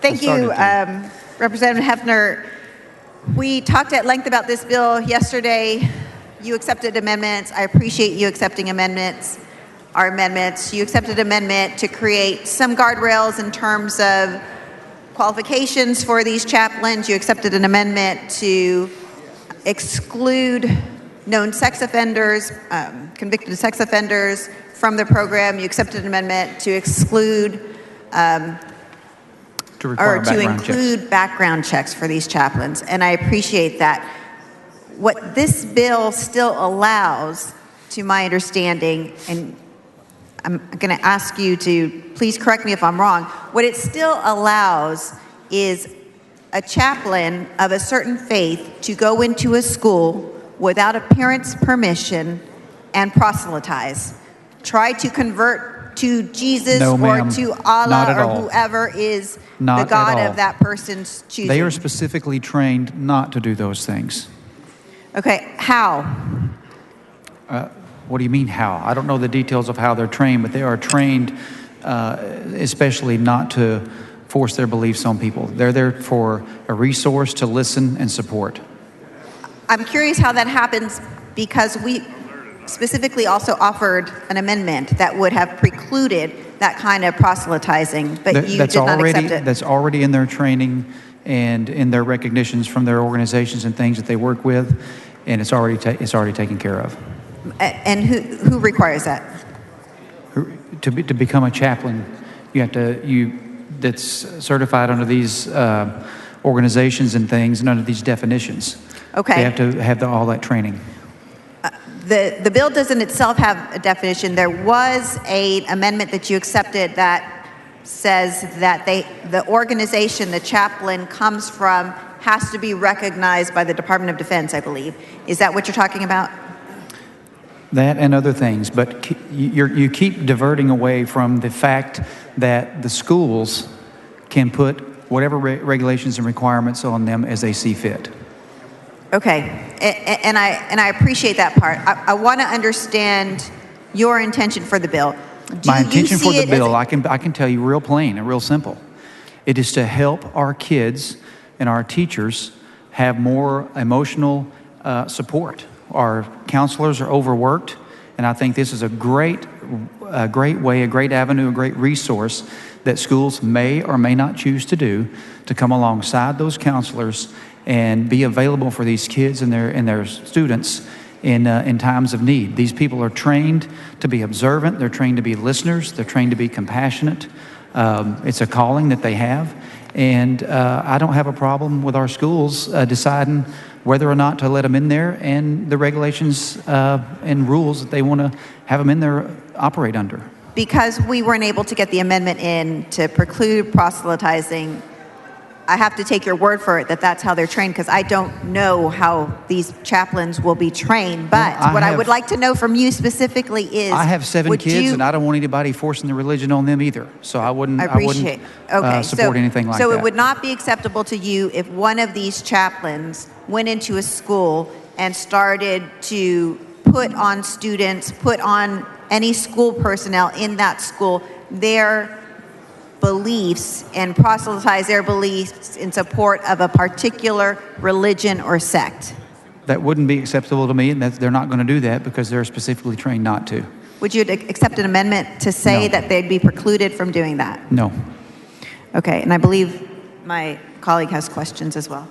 Thank you, Representative Hefner. We talked at length about this bill yesterday. You accepted amendments. I appreciate you accepting amendments, our amendments. You accepted an amendment to create some guardrails in terms of qualifications for these chaplains. You accepted an amendment to exclude known sex offenders, convicted sex offenders from the program. You accepted an amendment to exclude to include background checks for these chaplains, and I appreciate that. What this bill still allows, to my understanding, and I'm going to ask you to please correct me if I'm wrong, what it still allows is a chaplain of a certain faith to go into a school without a parent's permission and proselytize, try to convert to Jesus or to Allah or whoever is the God of that person's choosing. They are specifically trained not to do those things. Okay, how? What do you mean how? I don't know the details of how they're trained, but they are trained especially not to force their beliefs on people. They're there for a resource to listen and support. I'm curious how that happens, because we specifically also offered an amendment that would have precluded that kind of proselytizing, but you did not accept it. That's already in their training and in their recognitions from their organizations and things that they work with, and it's already taken care of. And who requires that? To become a chaplain, you have to that's certified under these organizations and things and under these definitions. Okay. They have to have all that training. The bill doesn't itself have a definition. There was an amendment that you accepted that says that the organization the chaplain comes from has to be recognized by the Department of Defense, I believe. Is that what you're talking about? That and other things, but you keep diverting away from the fact that the schools can put whatever regulations and requirements on them as they see fit. Okay, and I appreciate that part. I want to understand your intention for the bill. My intention for the bill, I can tell you real plain and real simple. It is to help our kids and our teachers have more emotional support. Our counselors are overworked, and I think this is a great way, a great avenue, a great resource that schools may or may not choose to do to come alongside those counselors and be available for these kids and their students in times of need. These people are trained to be observant. They're trained to be listeners. They're trained to be compassionate. It's a calling that they have. And I don't have a problem with our schools deciding whether or not to let them in there and the regulations and rules that they want to have them in there operate under. Because we weren't able to get the amendment in to preclude proselytizing, I have to take your word for it that that's how they're trained, because I don't know how these chaplains will be trained. But I would like to know from you specifically is... I have 7 kids, and I don't want anybody forcing the religion on them either. So I wouldn't support anything like that. So it would not be acceptable to you if one of these chaplains went into a school and started to put on students, put on any school personnel in that school, their beliefs and proselytize their beliefs in support of a particular religion or sect. That wouldn't be acceptable to me, and they're not going to do that because they're specifically trained not to. Would you accept an amendment to say that they'd be precluded from doing that? No. Okay, and I believe my colleague has questions as well.